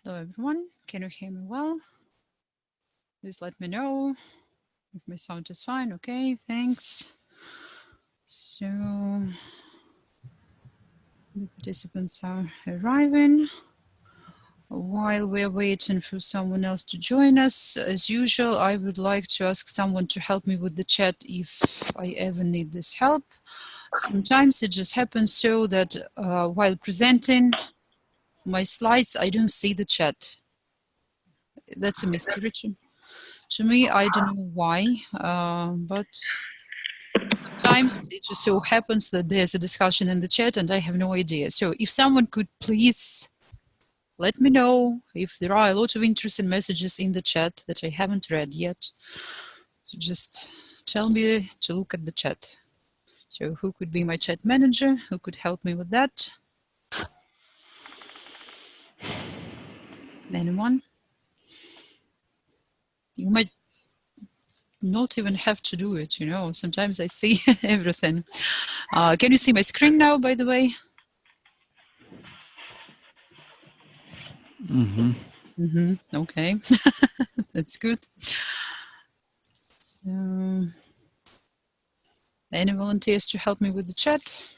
Hello everyone, can you hear me well? Please let me know if my sound is fine. Okay, thanks. So the participants are arriving. While we're waiting for someone else to join us, as usual, I would like to ask someone to help me with the chat if I ever need this help. Sometimes it just happens so that while presenting my slides, I don't see the chat. That's a mystery to me. I don't know why, but sometimes it just so happens that there's a discussion in the chat and I have no idea. So if someone could please let me know if there are a lot of interesting messages in the chat that I haven't read yet. So just tell me to look at the chat. So who could be my chat manager? Who could help me with that? Anyone? You might not even have to do it, you know. Sometimes I see everything. Can you see my screen now, by the way? Okay, that's good. So, any volunteers to help me with the chat?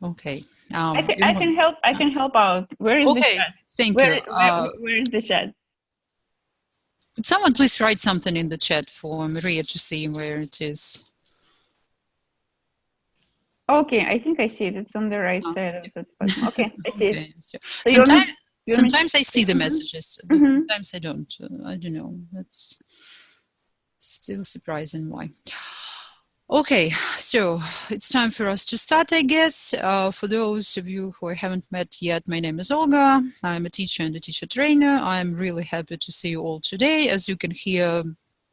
Okay. I can help. I can help out. Where is the chat? Thank you. Where is the chat? Could someone please write something in the chat for Maria to see where it is? Okay, I think I see it. It's on the right side of the button. Okay, I see it. So So sometimes I see the messages, but sometimes I don't. I don't know. That's still surprising why. Okay, so it's time for us to start, I guess. For those of you who I haven't met yet, my name is Olga. I'm a teacher and a teacher trainer. I'm really happy to see you all today. As you can hear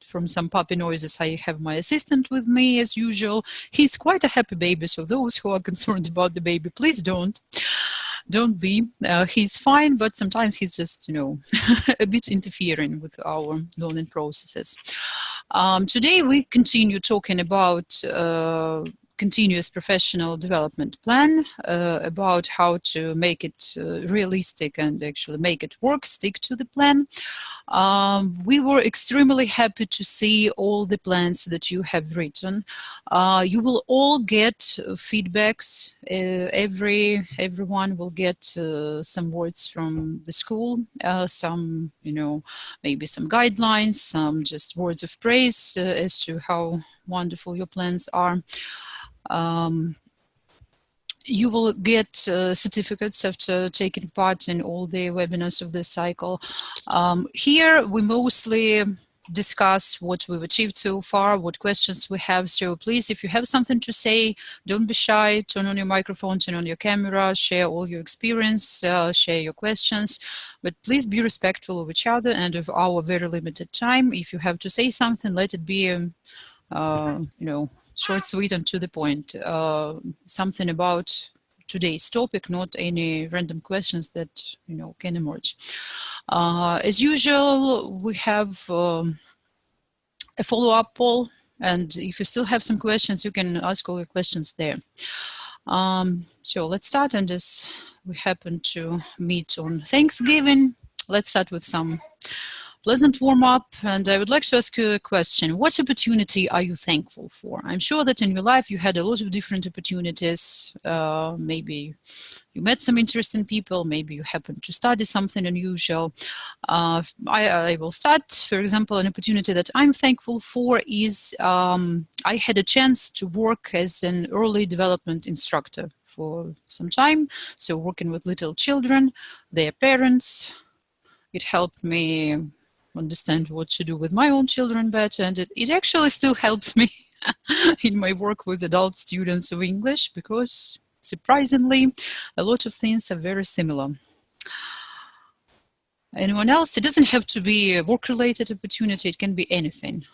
from some puppy noises, I have my assistant with me as usual. He's quite a happy baby, so those who are concerned about the baby, please don't be. He's fine, but sometimes he's just, you know, a bit interfering with our learning processes. Today we continue talking about continuous professional development plan, about how to make it realistic and actually make it work, stick to the plan. We were extremely happy to see all the plans that you have written. You will all get feedbacks. Everyone will get some words from the school, some, you know, maybe some guidelines, some just words of praise as to how wonderful your plans are. You will get certificates after taking part in all the webinars of this cycle. Here we mostly discuss what we've achieved so far, what questions we have. So please, if you have something to say, don't be shy, turn on your microphone, turn on your camera, share all your experience, share your questions, but please be respectful of each other and of our very limited time. If you have to say something, let it be, you know, short, sweet, and to the point. Something about today's topic, not any random questions that, you know, can emerge. As usual, we have a follow-up poll, and if you still have some questions, you can ask all your questions there. So let's start, and as we happen to meet on Thanksgiving, let's start with some pleasant warm-up, and I would like to ask you a question. What opportunity are you thankful for? I'm sure that in your life you had a lot of different opportunities. Maybe you met some interesting people, maybe you happened to study something unusual. I will start. For example, an opportunity that I'm thankful for is I had a chance to work as an early development instructor for some time, so working with little children, their parents. It helped me understand what to do with my own children better, and it actually still helps me in my work with adult students of English, because surprisingly a lot of things are very similar. Anyone else? It doesn't have to be a work-related opportunity, it can be anything.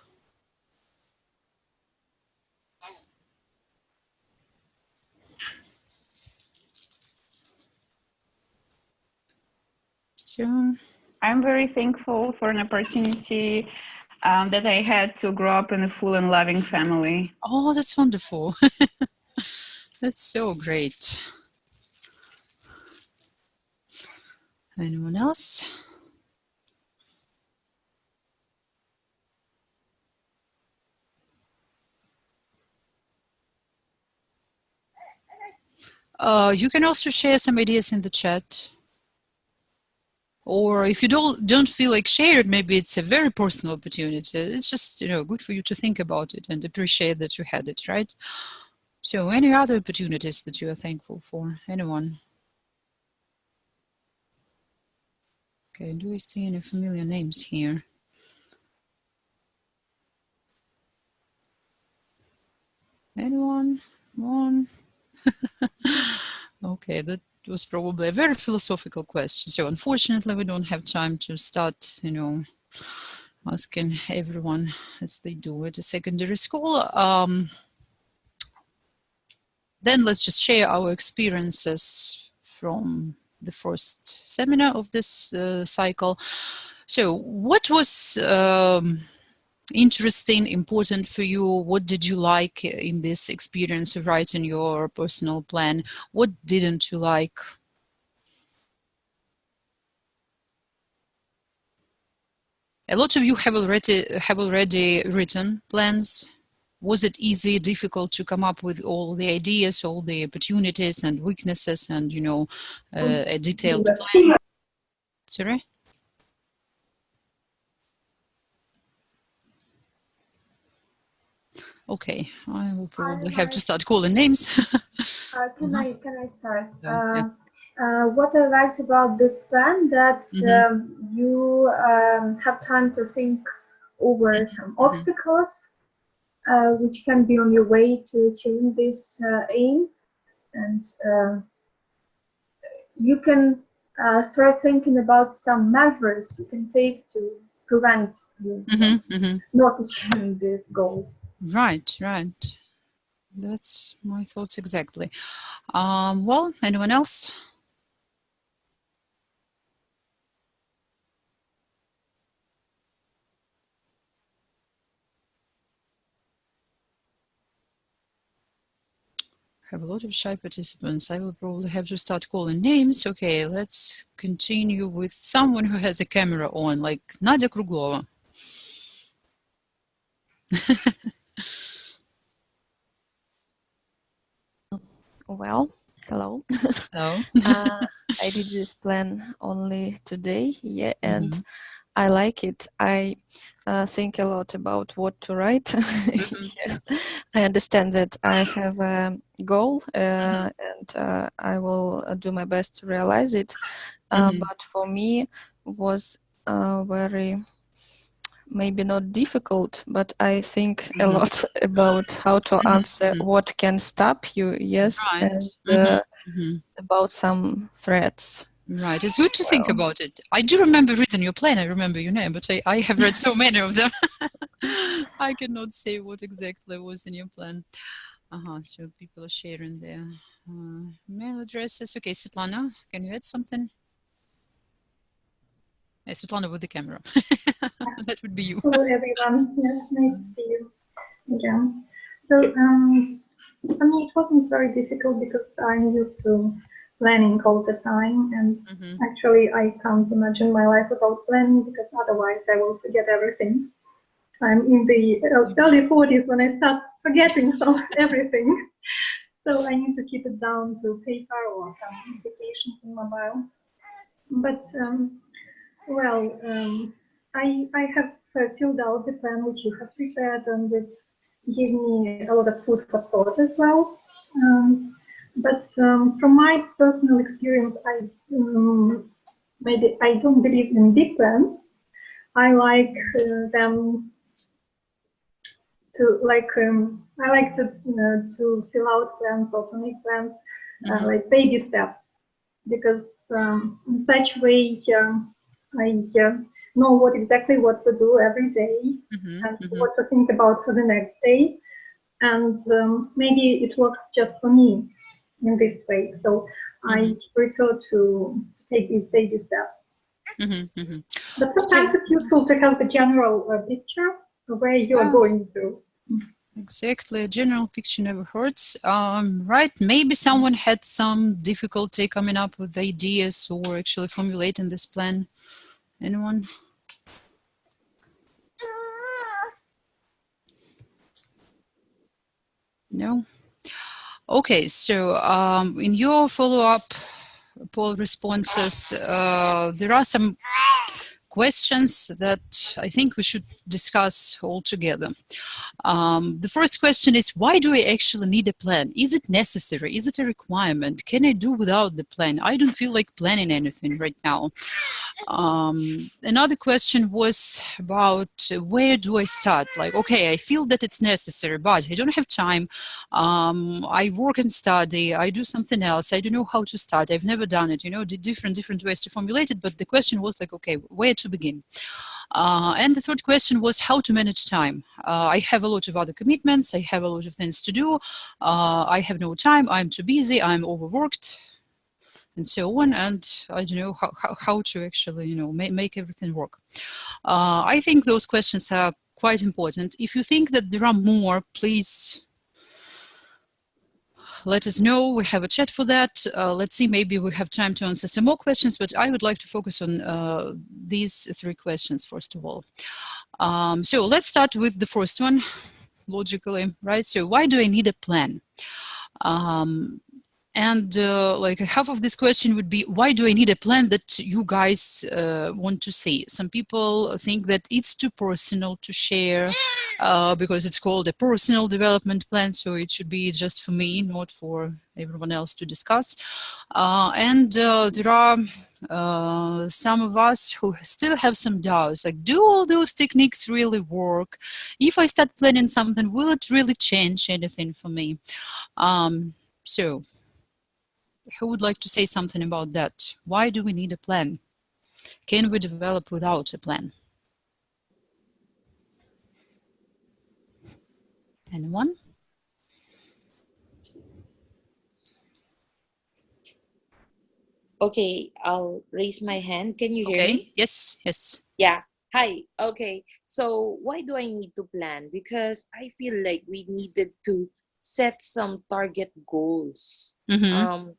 So I'm very thankful for an opportunity that I had to grow up in a full and loving family. Oh, that's wonderful. That's so great. Anyone else? You can also share some ideas in the chat. Or if you don't feel like shared, maybe it's a very personal opportunity. It's just, good for you to think about it and appreciate that you had it, right? So any other opportunities that you are thankful for? Anyone? Okay, do we see any familiar names here? Anyone? One? Okay, that was probably a very philosophical question. So unfortunately, we don't have time to start, asking everyone as they do at a secondary school. Then let's just share our experiences from the first seminar of this cycle. So what was interesting, important for you? What did you like in this experience of writing your personal plan? What didn't you like? A lot of you have already written plans. Was it easy, difficult to come up with all the ideas, all the opportunities and weaknesses, and a detailed plan? Sorry. Okay, I will probably have to start calling names. Can I start? Yeah. What I liked about this plan that you have time to think over some obstacles which can be on your way to achieving this aim, and you can start thinking about some measures you can take to prevent you not achieving this goal. Right. That's my thoughts exactly. Well, anyone else? Have a lot of shy participants. I will probably have to start calling names. Okay, let's continue with someone who has a camera on, like Nadia Kruglova. Well, hello. Hello. I did this plan only today, and I like it. I think a lot about what to write. I understand that I have a goal, and I will do my best to realize it. But for me, was very, maybe not difficult, but I think a lot about how to answer what can stop you, Right. and about some threats. Right, it's good to think about it. I do remember reading your plan. I remember your name, but I have read so many of them. I cannot say what exactly was in your plan. So people are sharing their mail addresses. Okay, Svetlana, can you add something? Svetlana with the camera. That would be you. Hello, everyone. Yes, nice to see you again. So, for me, it wasn't very difficult because I'm used to planning all the time, and actually, I can't imagine my life without planning because otherwise, I will forget everything. I'm in the early 40s when I start forgetting everything. So I need to keep it down to paper or some applications in mobile. But I have filled out the plan which you have prepared, and it gave me a lot of food for thought as well. But from my personal experience, maybe I don't believe in big plans. I like them to I like to fill out plans or to make plans like baby steps, because in such way I know exactly what to do every day and what to think about for the next day, and maybe it works just for me in this way. So I prefer to take these baby steps. But sometimes it's useful to have the general picture of where you are going to. Exactly. A general picture never hurts. Right. Maybe someone had some difficulty coming up with ideas or actually formulating this plan. Anyone? No? Okay. So in your follow-up poll responses, there are some questions that I think we should discuss all together. The first question is, why do I actually need a plan? Is it necessary? Is it a requirement? Can I do without the plan? I don't feel like planning anything right now. Another question was about where do I start? Like, okay, I feel that it's necessary, but I don't have time. I work and study. I do something else. I don't know how to start. I've never done it. You know, the different ways to formulate it. But the question was like, okay, where to begin? And the third question was how to manage time. I have a lot of other commitments. I have a lot of things to do. I have no time. I'm too busy. I'm overworked, and so on. And I don't know how to actually, you know, make everything work. I think those questions are quite important. If you think that there are more, please let us know. We have a chat for that. Let's see, maybe we have time to answer some more questions, but I would like to focus on these three questions first of all. So let's start with the first one, logically, right? So why do I need a plan? And like half of this question would be, why do I need a plan that you guys want to see? Some people think that it's too personal to share because it's called a personal development plan. So it should be just for me, not for everyone else to discuss. And there are some of us who still have some doubts, like, do all those techniques really work? If I start planning something, will it really change anything for me? So who would like to say something about that? Why do we need a plan? Can we develop without a plan? Anyone? Okay, I'll raise my hand. Can you hear me? Yes, yes. Yeah. Hi. Okay. So why do I need to plan? Because I feel like we needed to set some target goals. Mm-hmm.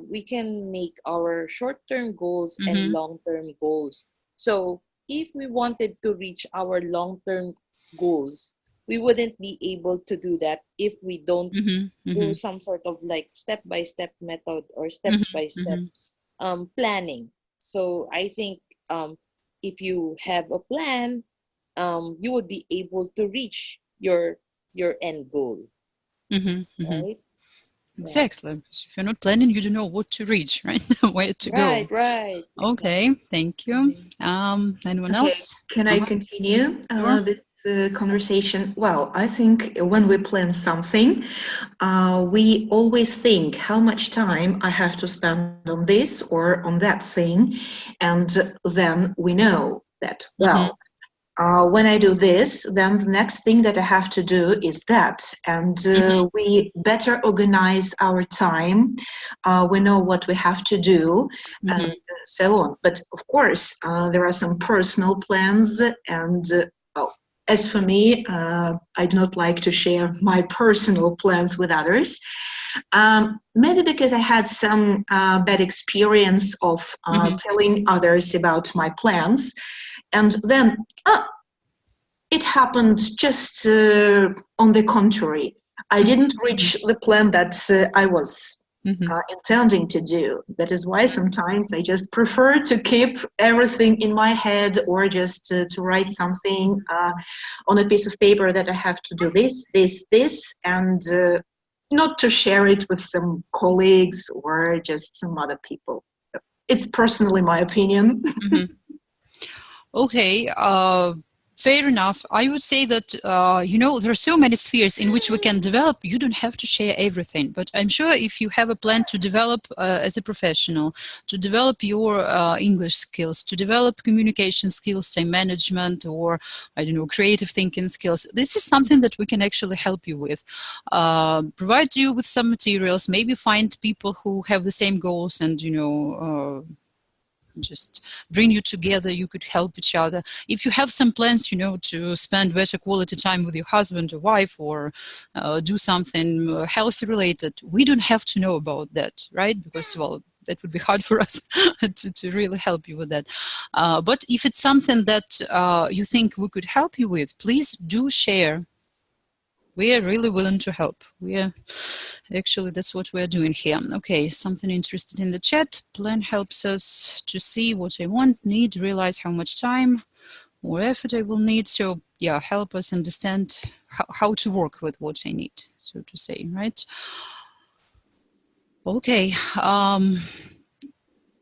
We can make our short-term goals and long-term goals. So if we wanted to reach our long-term goals, we wouldn't be able to do that if we don't do some sort of like step-by-step method or step-by-step planning. So I think if you have a plan, you would be able to reach your end goal. Right? Exactly. Because if you're not planning, you don't know what to reach, right? Where to Right, go. right. Okay, thank you. Anyone else? Can I continue this conversation? Well, I think when we plan something, we always think how much time I have to spend on this or on that thing, and then we know that, well, when I do this, then the next thing that I have to do is that. And we better organize our time. We know what we have to do and so on. But of course, there are some personal plans. And well, as for me, I do not like to share my personal plans with others. Maybe because I had some bad experience of telling others about my plans. And then it happened just on the contrary. I didn't reach the plan that I was intending to do. That is why sometimes I just prefer to keep everything in my head or just to write something on a piece of paper that I have to do this, and not to share it with some colleagues or just some other people. It's personally my opinion. Okay. Fair enough. I would say that, you know, there are so many spheres in which we can develop. You don't have to share everything. But I'm sure if you have a plan to develop as a professional, to develop your English skills, to develop communication skills, time management, or, I don't know, creative thinking skills, this is something that we can actually help you with. Provide you with some materials, maybe find people who have the same goals and, you know, just bring you together. You could help each other. If you have some plans, to spend better quality time with your husband or wife, or do something healthy related, we don't have to know about that, right? Because, well, that would be hard for us to really help you with that. But if it's something that you think we could help you with, please do share. We are really willing to help. Actually, that's what we're doing here. Okay, something interested in the chat. Plan helps us to see what I want, need, realize how much time or effort I will need. So yeah, help us understand how to work with what I need, so to say, right? Okay.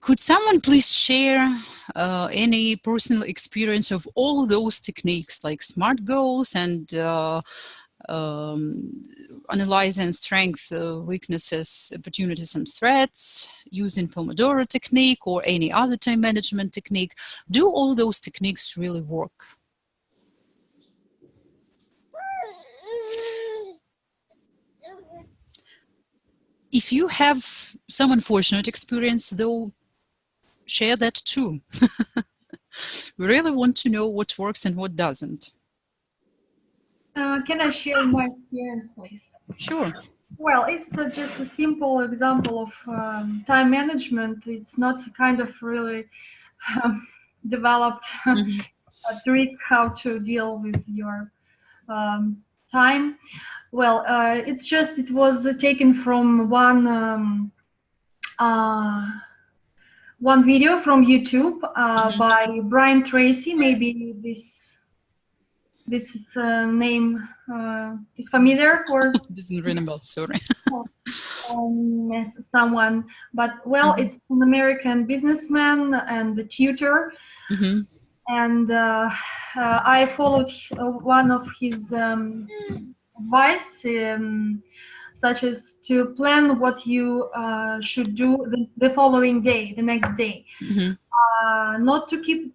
Could someone please share any personal experience of all those techniques, like SMART goals and analyzing strengths, weaknesses, opportunities, and threats, using Pomodoro technique or any other time management technique? Do all those techniques really work? If you have some unfortunate experience, though, share that too. We really want to know what works and what doesn't. Can I share my experience, please? Sure. Well, it's just a simple example of time management. It's not a kind of really developed a trick how to deal with your time. Well, it was taken from one video from YouTube by Brian Tracy. Maybe this name is familiar, or doesn't ring a bell, sorry. Someone, but well, it's an American businessman and a tutor, and I followed one of his advice, such as to plan what you should do the following day, the next day. Not to keep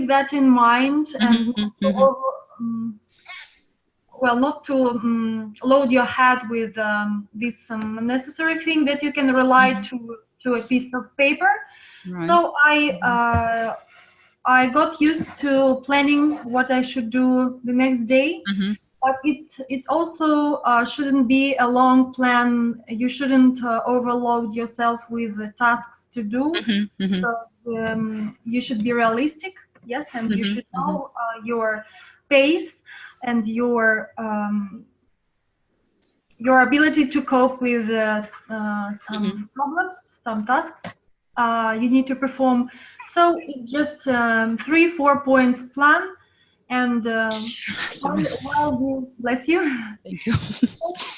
that in mind, and not to load your head with this unnecessary thing that you can rely to a piece of paper. Right. So I got used to planning what I should do the next day. But it also shouldn't be a long plan. You shouldn't overload yourself with tasks to do, because you should be realistic, yes, and you should know your pace and your ability to cope with some problems, some tasks you need to perform. So it's just 3-4 points plan. And while you, bless you, thank you.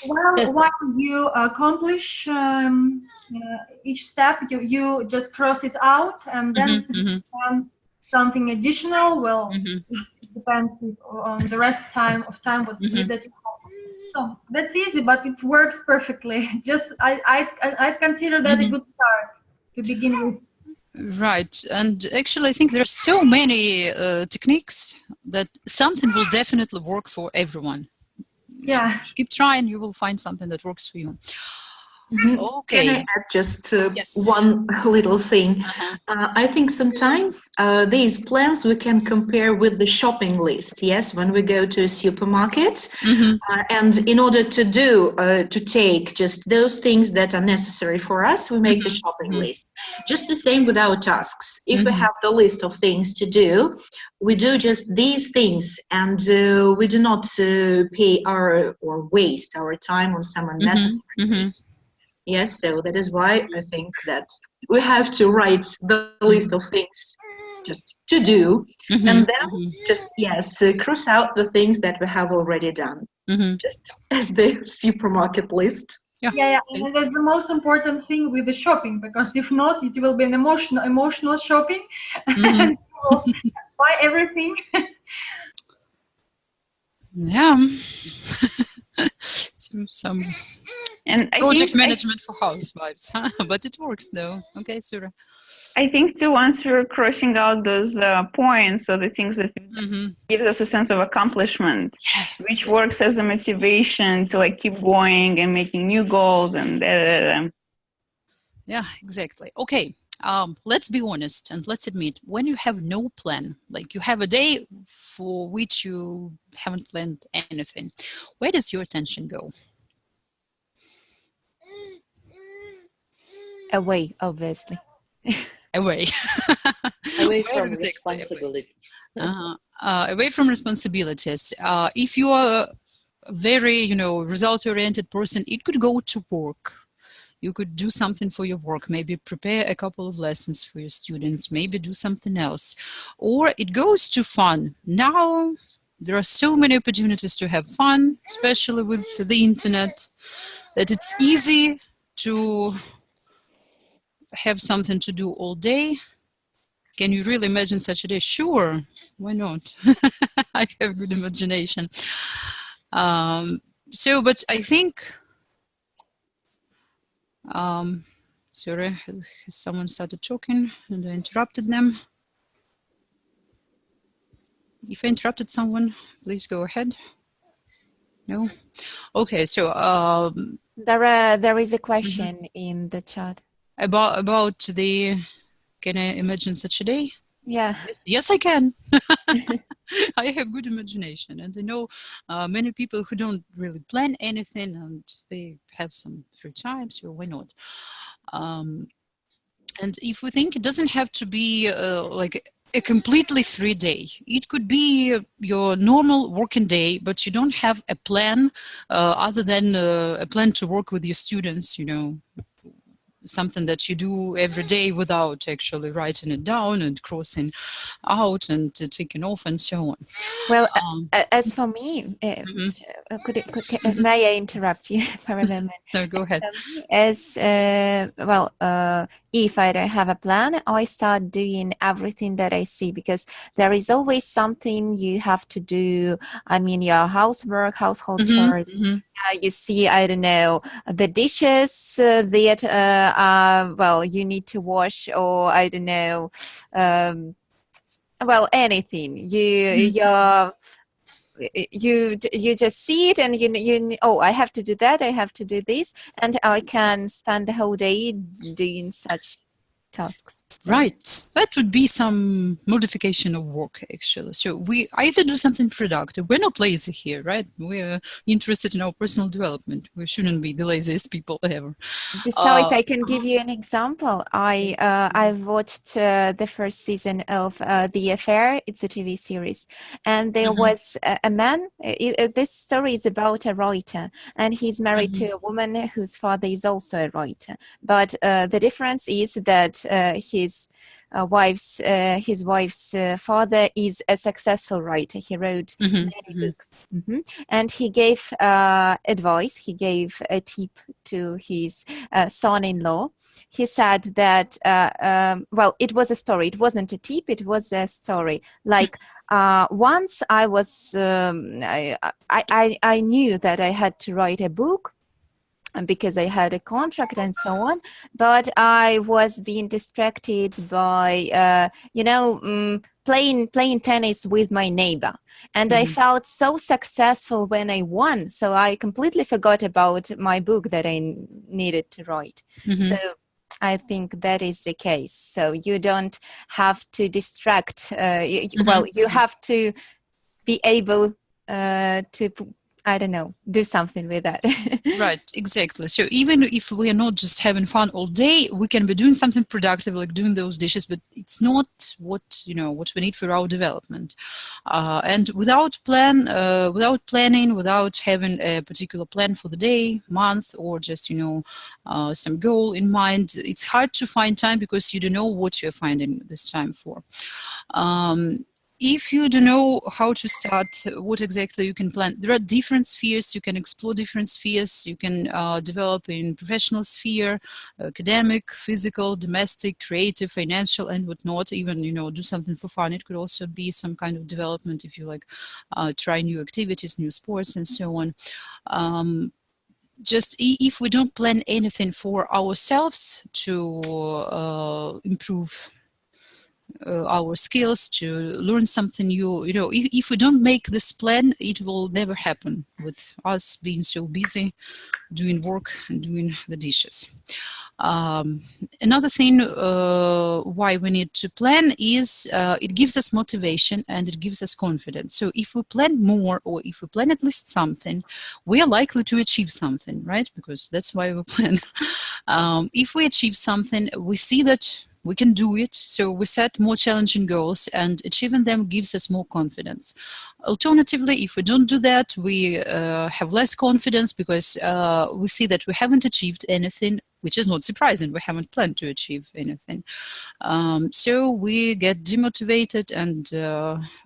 while you accomplish each step, you just cross it out, and then something additional. Well, it depends on the rest of time what that you have. So that's easy, but it works perfectly. Just I consider that a good start to begin with. Right, and actually I think there are so many techniques that something will definitely work for everyone. Yeah. Keep trying, you will find something that works for you. Okay. Can I add just one little thing? I think sometimes these plans we can compare with the shopping list. Yes, when we go to a supermarket, and in order to take just those things that are necessary for us, we make the shopping list. Just the same with our tasks. If we have the list of things to do, we do just these things, and we do not pay or waste our time on some unnecessary things. Yes, so that is why I think that we have to write the list of things just to do, and then just, cross out the things that we have already done, just as the supermarket list. Yeah, and that's the most important thing with the shopping, because if not, it will be an emotional shopping, and you will buy everything. Yeah. Some project management for housewives, but it works though. Okay, Sura. I think too, once we're crossing out those points, or the things that gives us a sense of accomplishment, which works as a motivation to keep going and making new goals and Yeah, exactly. Okay, let's be honest and let's admit, when you have no plan, like you have a day for which you haven't planned anything, where does your attention go? Away, obviously. Away. Away Where from exactly responsibilities. away from responsibilities. If you are a very, result-oriented person, it could go to work. You could do something for your work, maybe prepare a couple of lessons for your students, maybe do something else. Or it goes to fun. Now, there are so many opportunities to have fun, especially with the internet, that it's easy to have something to do all day. Can you really imagine such a day? Sure, why not? I have good imagination. But I think, sorry, someone started talking and I interrupted them. If I interrupted someone, please go ahead. No? Okay, so There is a question in the chat. About the, can I imagine such a day? Yeah. Yes, I can. I have good imagination, and I know many people who don't really plan anything and they have some free time, so why not? And if we think, it doesn't have to be like a completely free day. It could be your normal working day, but you don't have a plan other than a plan to work with your students, something that you do every day without actually writing it down and crossing out and taking off and so on. Well, as for me, may I interrupt you for a moment? No, go ahead. If I don't have a plan, I start doing everything that I see, because there is always something you have to do. I mean, your housework, household chores. You see, I don't know, the dishes that you need to wash, or I don't know, anything. You just see it, and I have to do that, I have to do this, and I can spend the whole day doing such tasks. So. Right. That would be some modification of work, actually. So we either do something productive. We're not lazy here, right? We're interested in our personal development. We shouldn't be the laziest people ever. Besides, I can give you an example. I've watched the first season of The Affair. It's a TV series, and there was a man. This story is about a writer, and he's married to a woman whose father is also a writer. But the difference is that his wife's father is a successful writer. He wrote many books, and he gave advice. He gave a tip to his son-in-law. He said that it was a story. It wasn't a tip. It was a story. Like once I was, I knew that I had to write a book, because I had a contract and so on, but I was being distracted by, playing tennis with my neighbor. And I felt so successful when I won. So I completely forgot about my book that I needed to write. So I think that is the case. So you don't have to distract. You have to be able to, I don't know, do something with that. Right, exactly. So even if we are not just having fun all day, we can be doing something productive, like doing those dishes, but it's not what we need for our development. And without planning, without having a particular plan for the day, month, or just, some goal in mind, it's hard to find time, because you don't know what you're finding this time for. If you don't know how to start, what exactly you can plan, there are different spheres. You can explore different spheres. You can develop in professional sphere, academic, physical, domestic, creative, financial, and whatnot. Even, do something for fun. It could also be some kind of development if you like try new activities, new sports, and so on. Just if we don't plan anything for ourselves to improve our skills, to learn something new. You know, if we don't make this plan, it will never happen, with us being so busy doing work and doing the dishes. Another thing why we need to plan is it gives us motivation and it gives us confidence. So if we plan more, or if we plan at least something, we are likely to achieve something, right? Because that's why we plan. If we achieve something, we see that we can do it, so we set more challenging goals, and achieving them gives us more confidence. Alternatively, if we don't do that, we have less confidence, because we see that we haven't achieved anything, which is not surprising. We haven't planned to achieve anything. So we get demotivated, and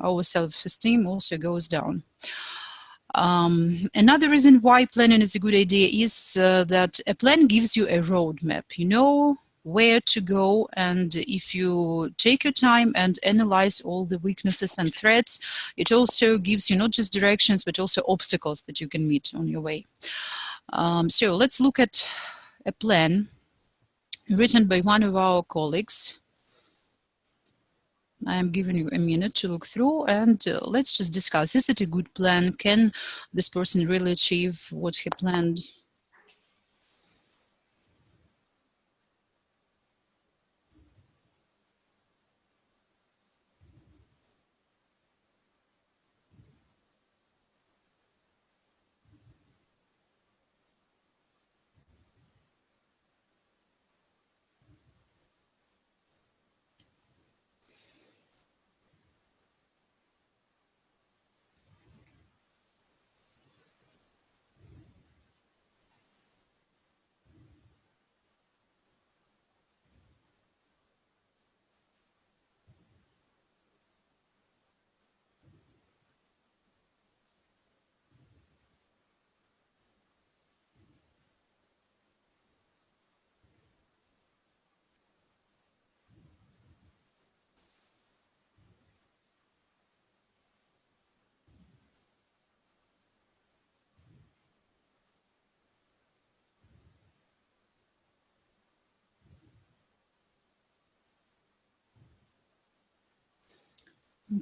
our self-esteem also goes down. Another reason why planning is a good idea is that a plan gives you a roadmap. You know where to go, and if you take your time and analyze all the weaknesses and threats, it also gives you not just directions but also obstacles that you can meet on your way. So let's look at a plan written by one of our colleagues. I am giving you a minute to look through, and let's just discuss. Is it a good plan? Can this person really achieve what he planned?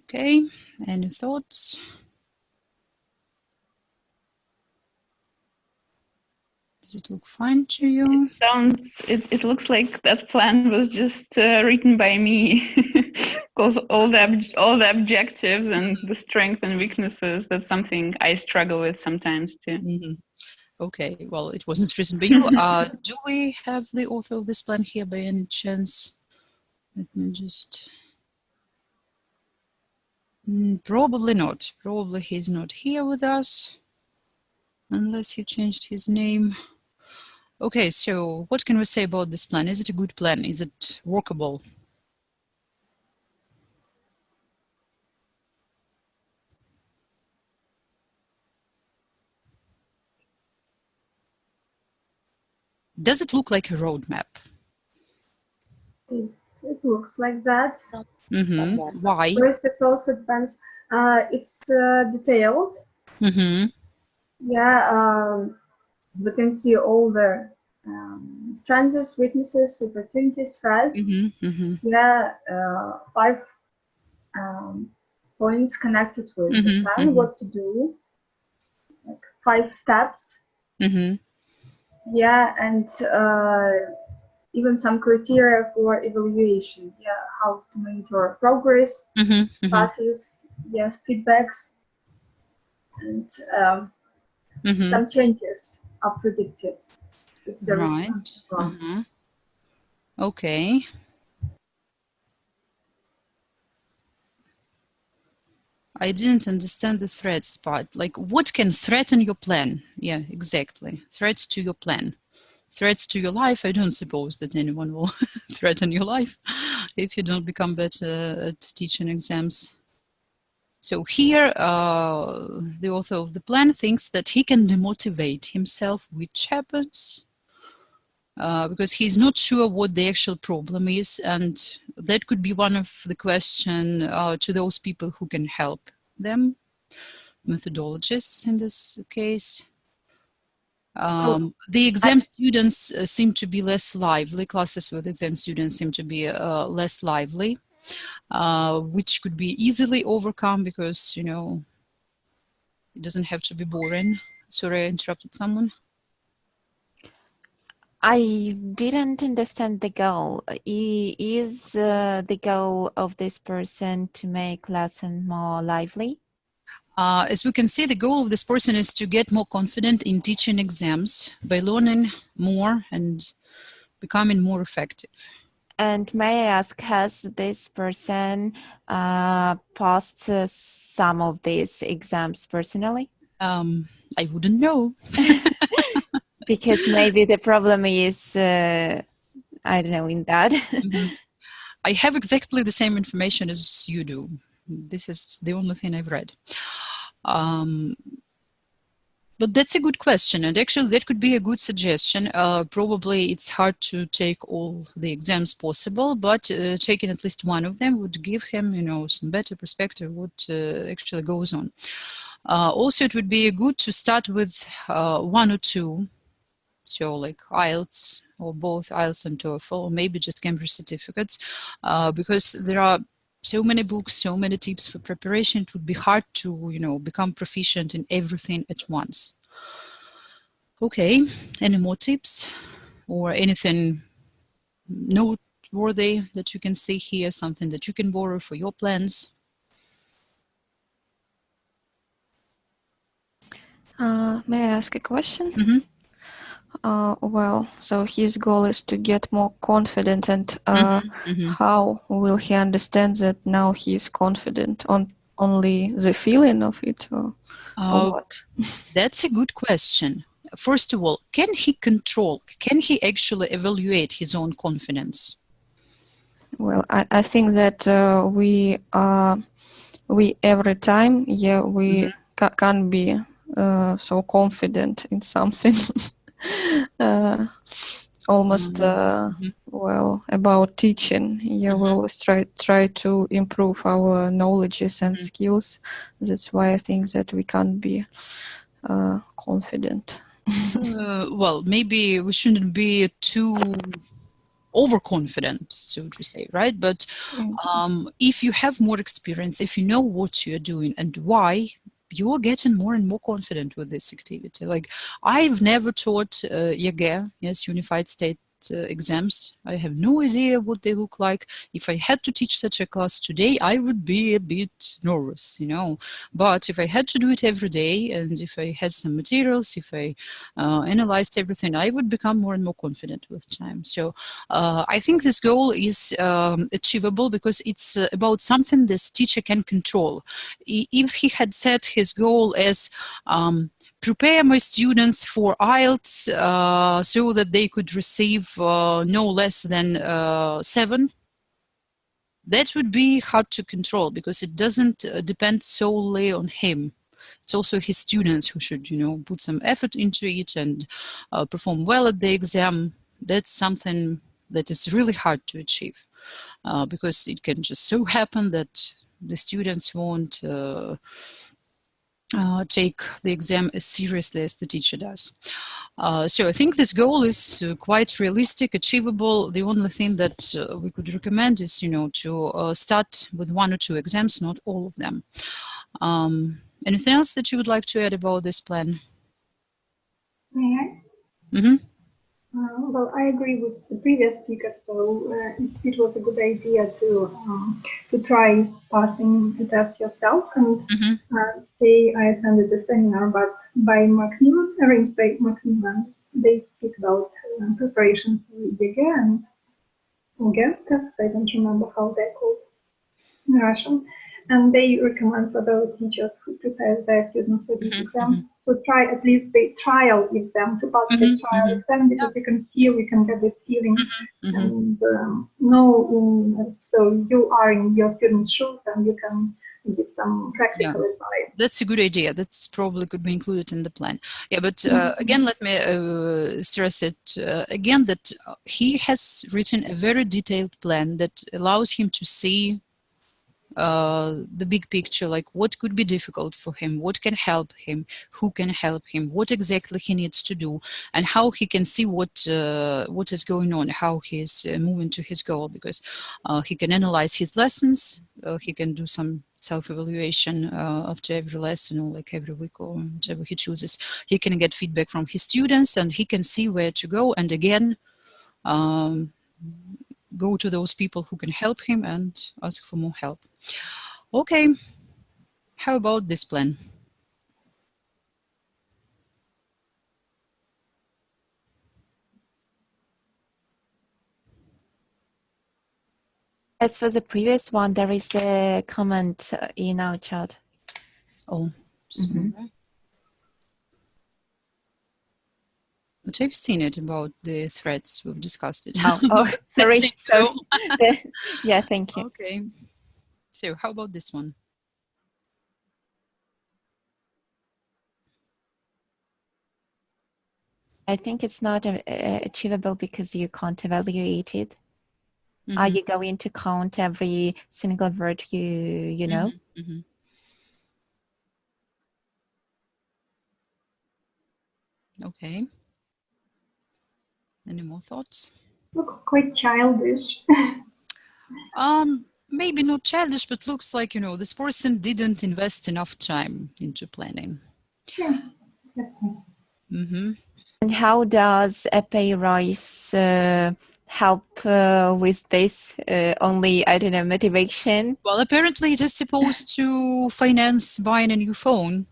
Okay, any thoughts? Does it look fine to you? It looks like that plan was just written by me, because all the objectives and the strengths and weaknesses, that's something I struggle with sometimes too. Mm-hmm. Okay, well, it wasn't written by you. Do we have the author of this plan here by any chance? Let me just... Probably not. Probably he's not here with us, unless he changed his name. Okay, so what can we say about this plan? Is it a good plan? Is it workable? Does it look like a roadmap? It looks like that. Mm-hmm. Why? First, it also depends. It's detailed. Mm-hmm. Yeah, we can see all the strengths, weaknesses, opportunities, threats. Mm-hmm. Mm-hmm. Yeah, 5 points connected with the plan, Mm-hmm. what to do, like 5 steps. Mm-hmm. Yeah, and even some criteria for evaluation. Yeah, how to monitor progress, Mm-hmm. passes, yes, feedbacks, and Mm-hmm. some changes are predicted if there is Right. something wrong. Mm-hmm. Okay. I didn't understand the threats part. Like, what can threaten your plan? Yeah, exactly. Threats to your plan. Threats to your life. I don't suppose that anyone will threaten your life if you don't become better at teaching exams. So here, the author of the plan thinks that he can demotivate himself, which happens because he's not sure what the actual problem is, and that could be one of the question to those people who can help them, methodologists in this case. The exam students seem to be less lively. Classes with exam students seem to be less lively. which could be easily overcome because, you know, it doesn't have to be boring. Sorry, I interrupted someone. I didn't understand the goal. Is the goal of this person to make lesson more lively? As we can see, the goal of this person is to get more confident in teaching exams by learning more and becoming more effective. And may I ask, has this person passed some of these exams personally? I wouldn't know. Because maybe the problem is, I don't know, in that. I have exactly the same information as you do. This is the only thing I've read. But that's a good question, and actually that could be a good suggestion. Probably it's hard to take all the exams possible, but taking at least one of them would give him, you know, some better perspective what actually goes on. Also, it would be good to start with one or two, so like IELTS or both IELTS and TOEFL, or maybe just Cambridge certificates, because there are so many books, so many tips for preparation. It would be hard to, you know, become proficient in everything at once. Okay, any more tips or anything noteworthy that you can see here, something that you can borrow for your plans? May I ask a question? Mm-hmm. Well, so his goal is to get more confident, and how will he understand that now he is confident? On only the feeling of it, or what? That's a good question. First of all, can he actually evaluate his own confidence? Well, I think that we every time, we can't be so confident in something. Almost well, about teaching, we always try to improve our knowledges and skills. That's why I think that we can't be confident. Well, maybe we shouldn't be too overconfident, so to say, right? But if you have more experience, if you know what you're doing and why, you're getting more and more confident with this activity. Like, I've never taught YGE, yes, Unified State exams. I have no idea what they look like. If I had to teach such a class today, I would be a bit nervous, you know. But if I had to do it every day, and if I had some materials, if I analyzed everything, I would become more and more confident with time. So I think this goal is achievable because it's about something this teacher can control. If he had set his goal as prepare my students for IELTS so that they could receive no less than 7, that would be hard to control because it doesn't depend solely on him. It's also his students who should, you know, put some effort into it and perform well at the exam. That's something that is really hard to achieve because it can just so happen that the students won't take the exam as seriously as the teacher does. So I think this goal is quite realistic, achievable. The only thing that we could recommend is, you know, to start with 1 or 2 exams, not all of them. Anything else that you would like to add about this plan? May I? Mm-hmm. Well, I agree with the previous speaker. So it was a good idea to try passing the test yourself. And say I attended the seminar, but by Macmillan, arranged by Macmillan. They speak about preparation for YGE and UGE tests. I don't remember how they're called in Russian. And they recommend for those teachers who prepare their students for this exam to try at least the trial exam, to pass the trial exam, because you can feel, you can get the feeling and know so you are in your student's shoes and you can give some practical advice. That's a good idea. That's probably could be included in the plan. Yeah, but again, let me stress it again that he has written a very detailed plan that allows him to see the big picture, like what could be difficult for him, what can help him, who can help him, what exactly he needs to do, and how he can see what is going on, how he is moving to his goal, because he can analyze his lessons, he can do some self-evaluation after every lesson, or like every week, or whichever he chooses. He can get feedback from his students, and he can see where to go, and again go to those people who can help him and ask for more help. Okay, how about this plan? As for the previous one, there is a comment in our chat. Oh, but I've seen it about the threats. We've discussed it. Oh, sorry. So, yeah, thank you. Okay. So, how about this one? I think it's not achievable because you can't evaluate it. Are you going to count every single word you know? Okay. Any more thoughts? Looks quite childish. Maybe not childish, but looks like, this person didn't invest enough time into planning. Yeah, definitely. And how does a pay rise help with this? Only, I don't know, motivation? Well, apparently it is supposed to finance buying a new phone.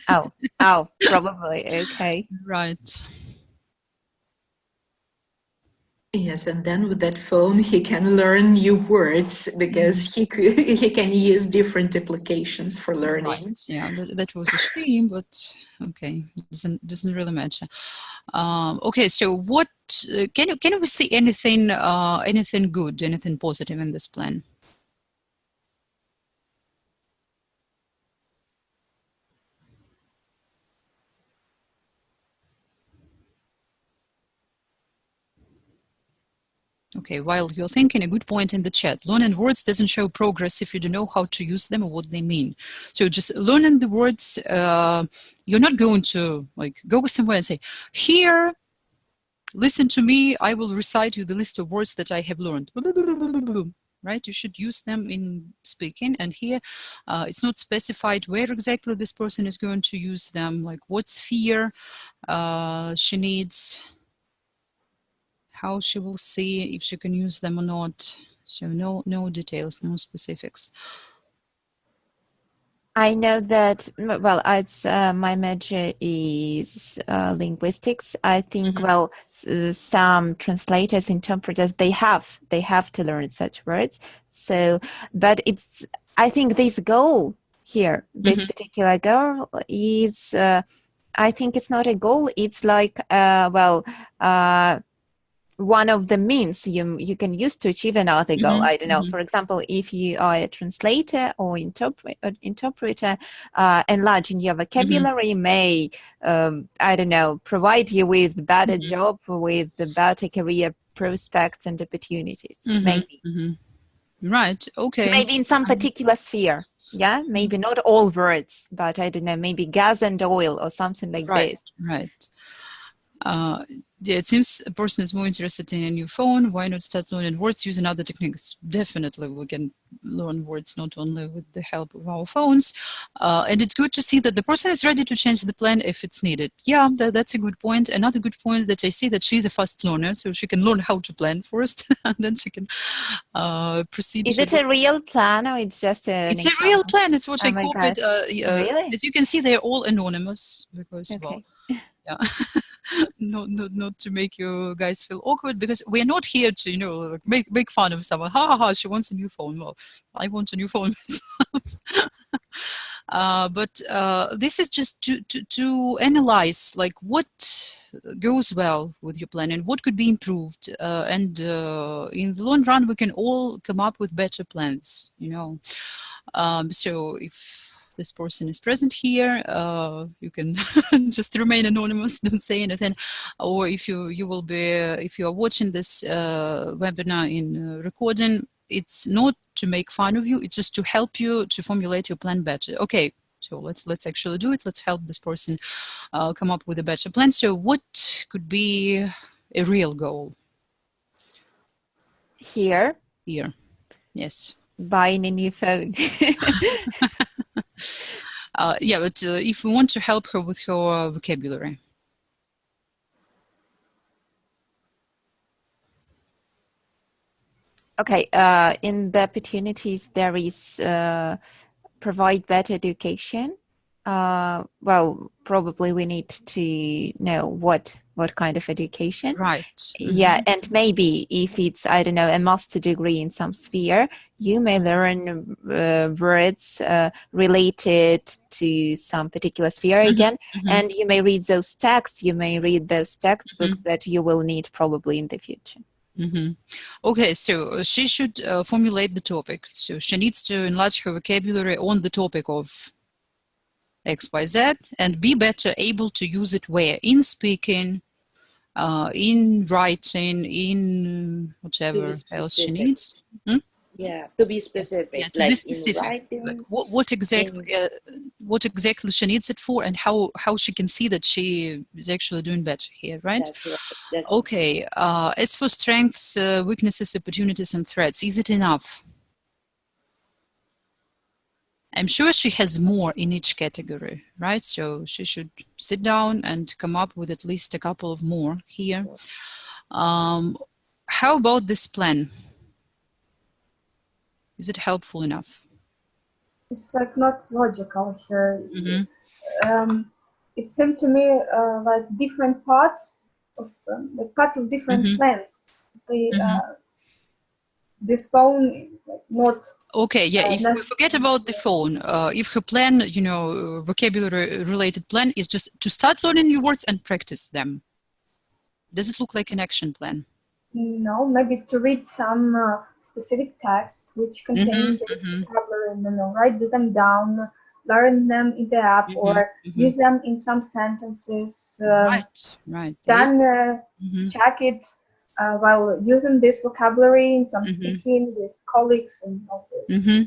Oh, probably. Okay. Right. Yes, and then with that phone, he can learn new words because he can use different applications for learning. Right. Yeah, that was a shame, but okay, doesn't really matter. Okay, so what can we see anything good, anything positive in this plan? Okay, while you're thinking, a good point in the chat. Learning words doesn't show progress if you don't know how to use them or what they mean. So just learning the words, you're not going to go somewhere and say, here, listen to me, I will recite you the list of words that I have learned. Right? You should use them in speaking. And here, it's not specified where exactly this person is going to use them, like what sphere she needs, how she will see if she can use them or not. So no details, no specifics. I know that, well, it's my major is linguistics. I think, well, some translators, interpreters, they have to learn such words. So, but I think this goal here, this particular goal is, I think it's not a goal. It's like, one of the means you can use to achieve another goal. I don't know. For example, if you are a translator or interpreter, enlarging your vocabulary may, I don't know, provide you with better job, with the better career prospects and opportunities. Maybe. Right. Okay. Maybe in some particular sphere. Yeah. Maybe not all words, but I don't know. Maybe gas and oil or something like this. Right. Yeah, it seems a person is more interested in a new phone. Why not start learning words using other techniques? Definitely, we can learn words not only with the help of our phones. And it's good to see that the person is ready to change the plan if it's needed. Yeah, that's a good point. Another good point that I see that she's a fast learner, so she can learn how to plan first, and then she can proceed. Is it a real plan or it's just It's a real plan. It's what I call it. Really? As you can see, they're all anonymous because, okay. Well, yeah. not to make you guys feel awkward, because we're not here to make fun of someone. Ha, she wants a new phone. Well, I want a new phone myself. But this is just to analyze like what goes well with your plan and what could be improved, and in the long run we can all come up with better plans. So if this person is present here, you can just remain anonymous, don't say anything. Or if you are watching this webinar in recording, it's not to make fun of you. It's just to help you to formulate your plan better. Okay, so let's actually do it. Let's help this person come up with a better plan. So what could be a real goal? Here. Here, yes. Buying a new phone. Yeah, but if we want to help her with her vocabulary. Okay, in the opportunities there is provide better education. Well, probably we need to know what kind of education. Right. Yeah, and maybe if it's, I don't know, a master degree in some sphere, you may learn words related to some particular sphere again, and you may read those texts, you may read those textbooks that you will need probably in the future. Okay, so she should formulate the topic. So she needs to enlarge her vocabulary on the topic of XYZ and be better able to use it where? In speaking, in writing, in whatever else she needs. Yeah, to be specific. Yeah, to like be specific. In writing, like what exactly she needs it for, and how she can see that she is actually doing better here, right? That's right. That's okay. As for strengths, weaknesses, opportunities, and threats, is it enough? I'm sure she has more in each category, right? So she should sit down and come up with at least a couple of more here. How about this plan? Is it helpful enough? It's like not logical here. It seemed to me like different parts of different plans. This phone is like not. Okay, yeah. If we forget about the phone, if her plan, vocabulary-related plan is just to start learning new words and practice them, does it look like an action plan? No, maybe to read some specific text which contain this vocabulary, write them down, learn them in the app, or use them in some sentences. Right. Then check it while using this vocabulary in some speaking with colleagues and all this.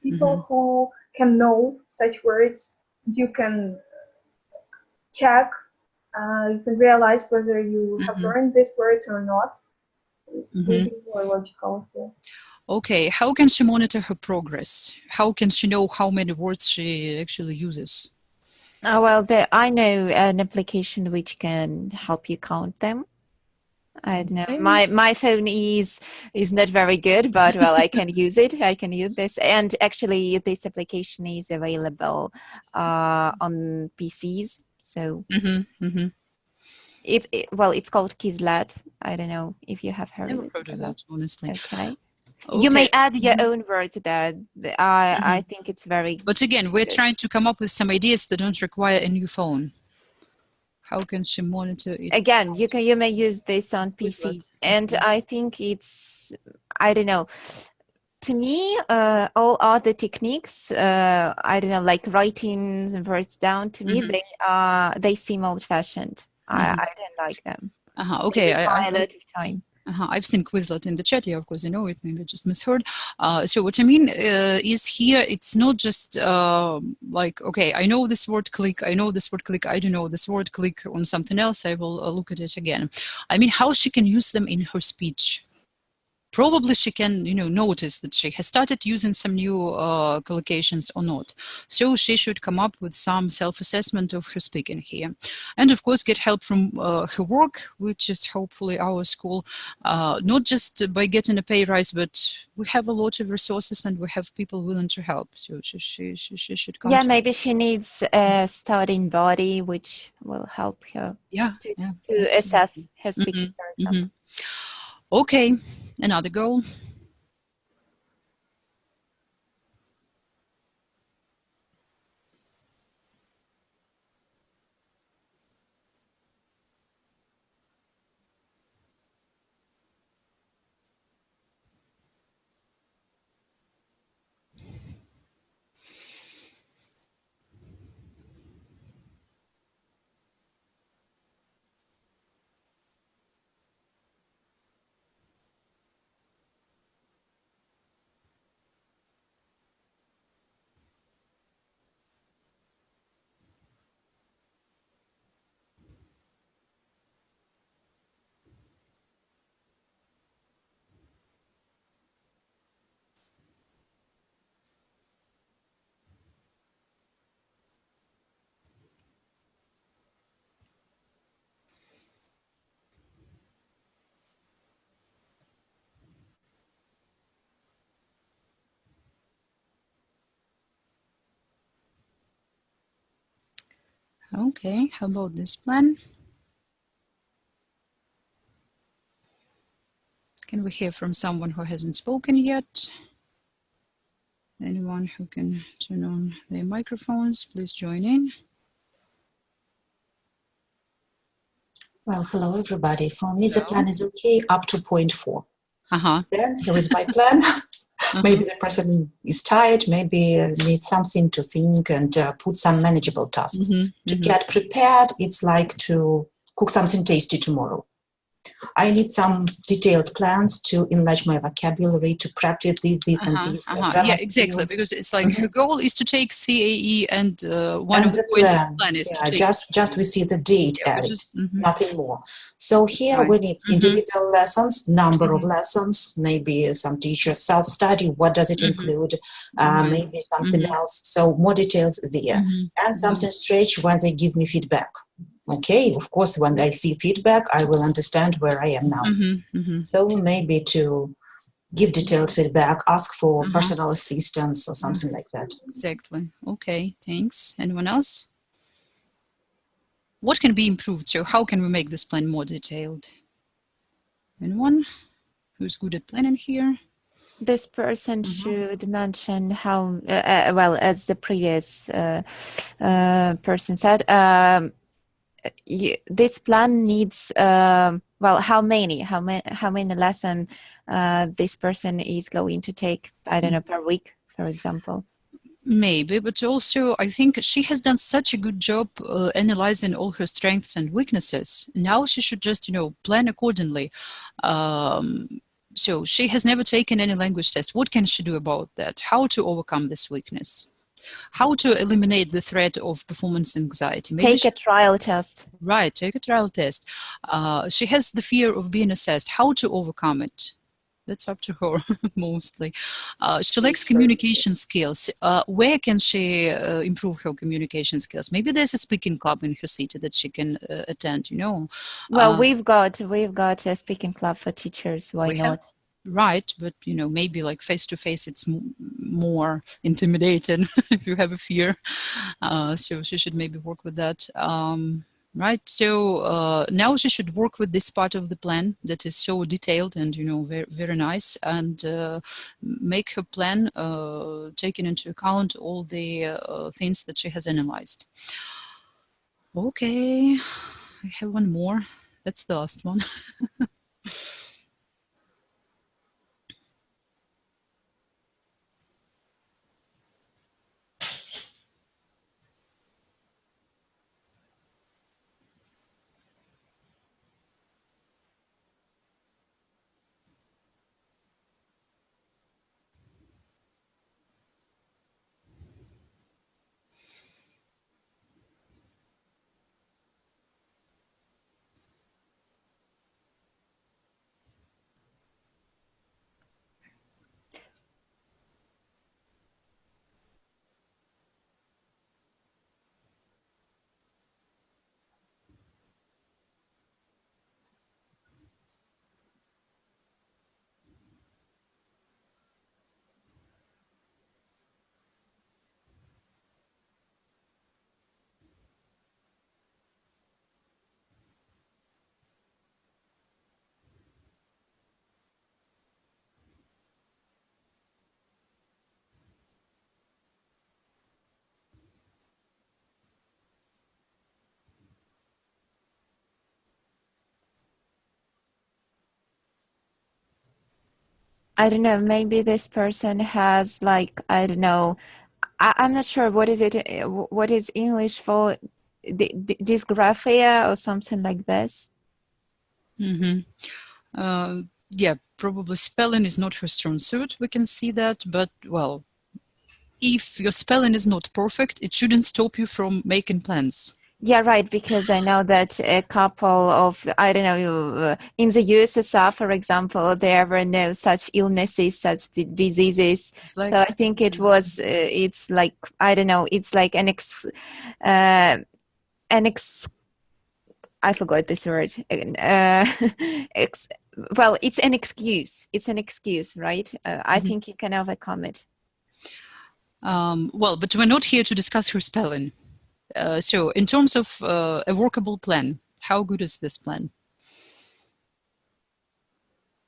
People who can know such words, you can check, you can realize whether you have learned these words or not. Maybe more logical here. Okay, how can she monitor her progress? How can she know how many words she actually uses? Well, I know an application which can help you count them. I don't know. My phone is not very good, but well, I can use it. I can use this, and actually, this application is available on PCs. So it's called Kislat. I don't know if you have heard Never of it. Heard of that, honestly. Okay. You may add your own words there. I think it's very. But again, we're trying to come up with some ideas that don't require a new phone. How can she monitor it? Again, you may use this on PC, and I think it's, I don't know. To me, all other techniques, I don't know, like writing words down. To me, they seem old-fashioned. I don't like them. Okay, I a lot of time. I've seen Quizlet in the chat. Yeah, of course, I know it. Maybe I just misheard. So what I mean is here, it's not just like, okay, I know this word click, I know this word click, I don't know this word click on something else, I will look at it again. I mean, how she can use them in her speech. Probably she can, notice that she has started using some new collocations or not. So she should come up with some self-assessment of her speaking here. And of course, get help from her work, which is hopefully our school, not just by getting a pay rise, but we have a lot of resources and we have people willing to help. So she should come. Yeah, maybe she needs a studying body, which will help her to assess her speaking, for example. Okay. Another goal. Okay, how about this plan? Can we hear from someone who hasn't spoken yet? Anyone who can turn on their microphones, please join in. Well, hello everybody. For me, the plan is okay up to point 4. Then here is my plan. Maybe the person is tired, maybe needs something to think and put some manageable tasks. To get prepared, it's like to cook something tasty tomorrow. I need some detailed plans to enlarge my vocabulary, to practice this and this. Yeah, exactly, because it's like her goal is to take CAE and one and of the points of the plan is to take... just we see the date added, nothing more. So here we need individual lessons, number of lessons, maybe some teachers self-study, what does it include, maybe something else. So more details there. And something stretch when they give me feedback. Okay, of course, when I see feedback, I will understand where I am now. So maybe to give detailed feedback, ask for personal assistance or something like that. Exactly. Okay, thanks. Anyone else? What can be improved? So how can we make this plan more detailed? Anyone who's good at planning here? This person should mention how, well, as the previous person said, this plan needs well, how many lesson this person is going to take, I don't know, per week, for example. Maybe, but also I think she has done such a good job analyzing all her strengths and weaknesses. Now she should just, plan accordingly. So she has never taken any language test. What can she do about that? How to overcome this weakness? How to eliminate the threat of performance anxiety? Maybe take a trial test. Right, take a trial test. She has the fear of being assessed. How to overcome it? That's up to her, mostly. She lacks communication skills. Where can she improve her communication skills? Maybe there's a speaking club in her city that she can attend, Well, we've got a speaking club for teachers. Why not? Right, but maybe like face-to-face it's more intimidating if you have a fear. So she should maybe work with that. Right, so now she should work with this part of the plan that is so detailed and very, very nice, and make her plan taking into account all the things that she has analyzed. Okay, I have one more. That's the last one. I don't know, maybe this person has like, I don't know, I'm not sure what is English for dysgraphia or something like this. Yeah, probably spelling is not her strong suit. We can see that, but well, if your spelling is not perfect, it shouldn't stop you from making plans. Yeah, right, because I know that a couple of, I don't know, in the USSR, for example, there were no such illnesses, such diseases. So I think it was, it's like, I don't know, it's like I forgot this word. Well, it's an excuse. It's an excuse, right? I think you can overcome it. Well, but we're not here to discuss her spelling. So in terms of a workable plan, how good is this plan?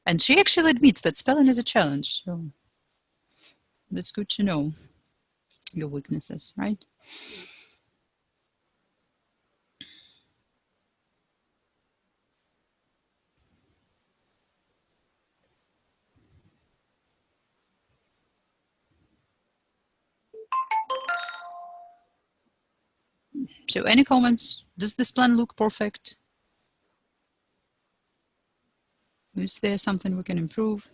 And she actually admits that spelling is a challenge. So that's good to know your weaknesses, right? So any comments? Does this plan look perfect? Is there something we can improve?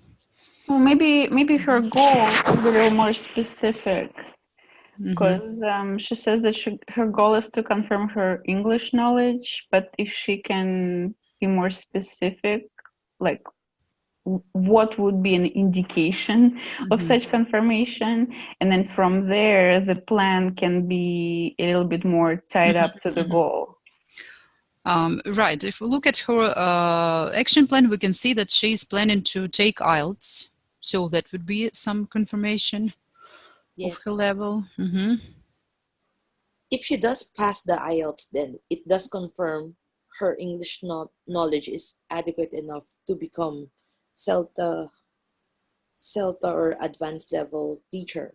Well, maybe her goal is a little more specific, because she says that her goal is to confirm her English knowledge, but if she can be more specific, like what would be an indication of such confirmation, and then from there the plan can be a little bit more tied up to the goal. Right. If we look at her action plan, we can see that she's planning to take IELTS. So that would be some confirmation of her level. If she does pass the IELTS, then it does confirm her English knowledge is adequate enough to become CELTA or advanced level teacher.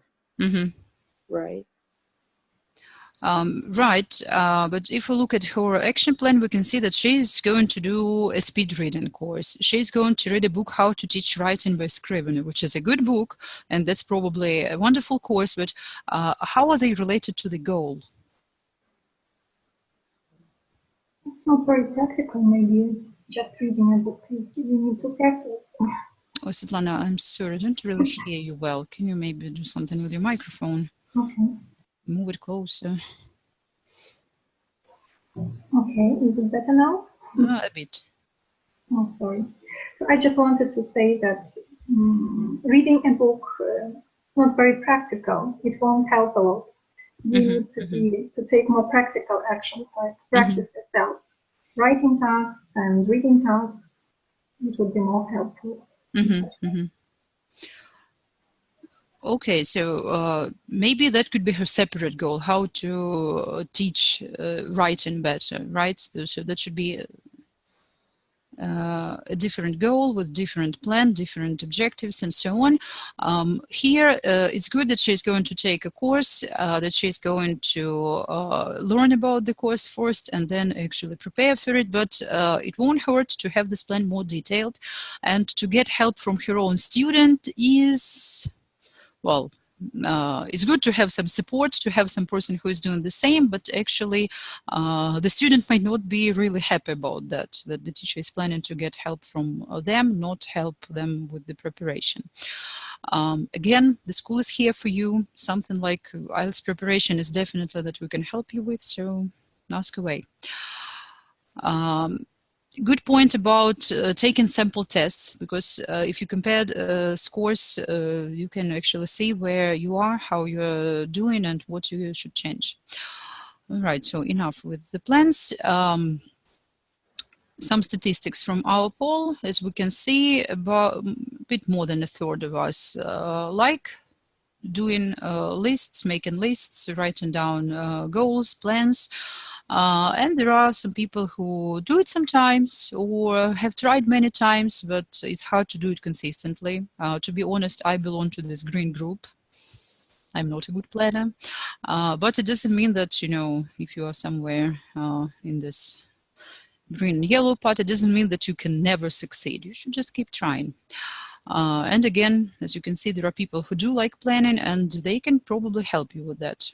Right? Right, but if we look at her action plan, we can see that she's going to do a speed reading course. She's going to read a book, How to Teach Writing by Scrivener, which is a good book, and that's probably a wonderful course, but how are they related to the goal? It's not very practical, maybe just reading a book. You need to practice. Oh, Svetlana, I'm sorry, I don't really hear you well. Can you maybe do something with your microphone? Okay. Move it closer. Okay, is it better now? A bit. Oh, sorry. So I just wanted to say that reading a book is not very practical. It won't help a lot. You need to take more practical actions, like practice yourself. Writing tasks and reading tasks, it would be more helpful. Okay, so maybe that could be her separate goal, how to teach writing better, right? So that should be a different goal with different plan, different objectives, and so on. Here, it's good that she's going to take a course, that she's going to learn about the course first and then actually prepare for it, but it won't hurt to have this plan more detailed, and to get help from her own student is, well, it's good to have some support, to have some person who is doing the same, but actually the student might not be really happy about that the teacher is planning to get help from them, not help them with the preparation. Again, the school is here for you. Something like IELTS preparation is definitely that we can help you with, so ask away. Good point about taking sample tests, because if you compare scores, you can actually see where you are, how you're doing, and what you should change. All right, so enough with the plans. Some statistics from our poll. As we can see, about a bit more than a third of us like doing lists, making lists, writing down goals, plans. And there are some people who do it sometimes or have tried many times, but it's hard to do it consistently. To be honest, I belong to this green group. I'm not a good planner, but it doesn't mean that, you know, if you are somewhere in this green and yellow part, it doesn't mean that you can never succeed. You should just keep trying. And again, as you can see, there are people who do like planning, and they can probably help you with that.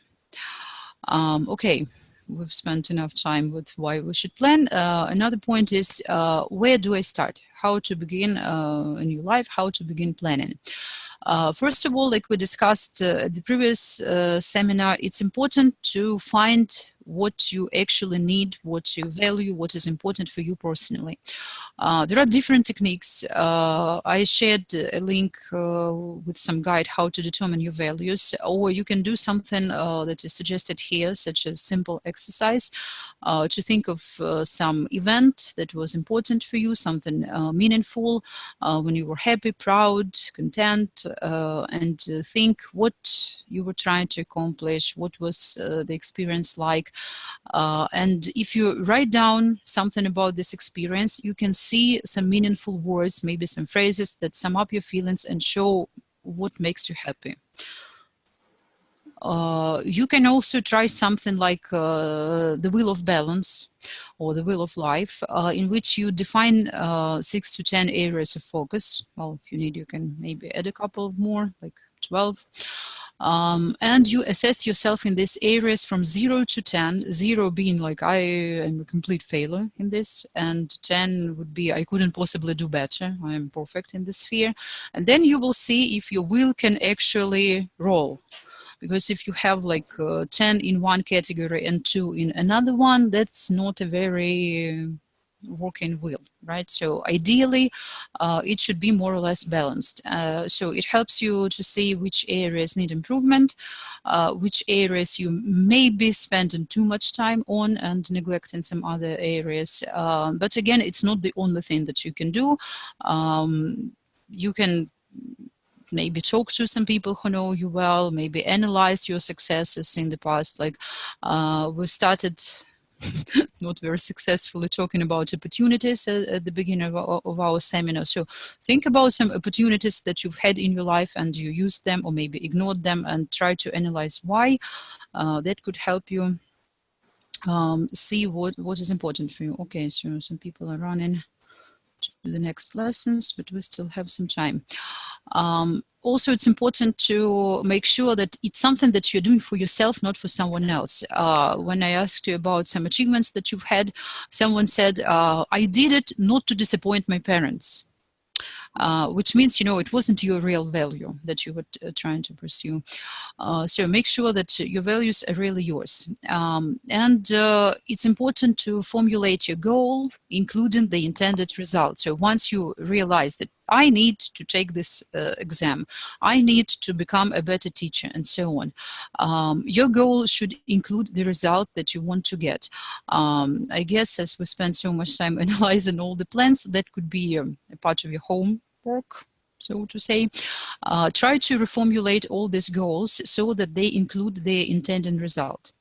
Okay. We've spent enough time with why we should plan. Another point is, where do I start? How to begin a new life, how to begin planning. First of all, like we discussed at the previous seminar, it's important to find what you actually need, what you value, what is important for you personally. There are different techniques. I shared a link with some guide how to determine your values, or you can do something that is suggested here, such as simple exercise, to think of some event that was important for you, something meaningful, when you were happy, proud, content, and think what you were trying to accomplish, what was the experience like, And if you write down something about this experience, you can see some meaningful words, maybe some phrases that sum up your feelings and show what makes you happy. You can also try something like the wheel of balance or the wheel of life, in which you define 6 to 10 areas of focus. Well, if you need, you can maybe add a couple of more, like 12. And you assess yourself in these areas from 0 to 10, 0 being like I am a complete failure in this, and 10 would be I couldn't possibly do better, I am perfect in this sphere. And then you will see if your wheel can actually roll. Because if you have like 10 in one category and 2 in another one, that's not a very working wheel, right? So ideally, it should be more or less balanced. So it helps you to see which areas need improvement, which areas you may be spending too much time on and neglecting some other areas. But again, it's not the only thing that you can do. You can maybe talk to some people who know you well, maybe analyze your successes in the past. Like we started not very successfully talking about opportunities at the beginning of our seminar. So think about some opportunities that you've had in your life and you used them or maybe ignored them, and try to analyze why. That could help you see what is important for you. Okay, so some people are running to the next lessons, but we still have some time. Also, it's important to make sure that it's something that you're doing for yourself, not for someone else. When I asked you about some achievements that you've had, someone said, I did it not to disappoint my parents. Which means, it wasn't your real value that you were trying to pursue. So make sure that your values are really yours. And it's important to formulate your goal, including the intended result. So once you realize that I need to take this exam, I need to become a better teacher, and so on, your goal should include the result that you want to get. I guess as we spend so much time analyzing all the plans, that could be a part of your homework, so to say. Try to reformulate all these goals so that they include the intended result.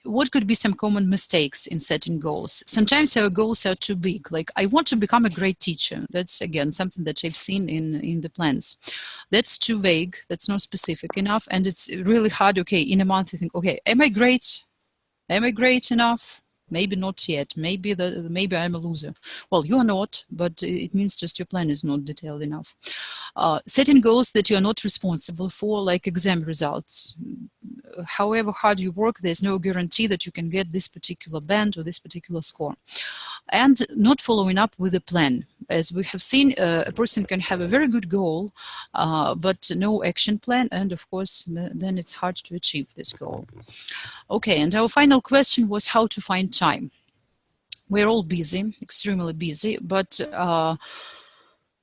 What could be some common mistakes in setting goals? Sometimes our goals are too big. Like, I want to become a great teacher. That's, again, something that I've seen in the plans. That's too vague. That's not specific enough. And it's really hard. Okay, in a month you think, okay, am I great? Am I great enough? Maybe not yet. Maybe I'm a loser. Well, you're not, but it means just your plan is not detailed enough. Setting goals that you're not responsible for, like exam results. However hard you work, there's no guarantee that you can get this particular band or this particular score. And not following up with a plan. As we have seen, a person can have a very good goal, but no action plan, and of course, then it's hard to achieve this goal. Okay, and our final question was how to find time. We're all busy, extremely busy, but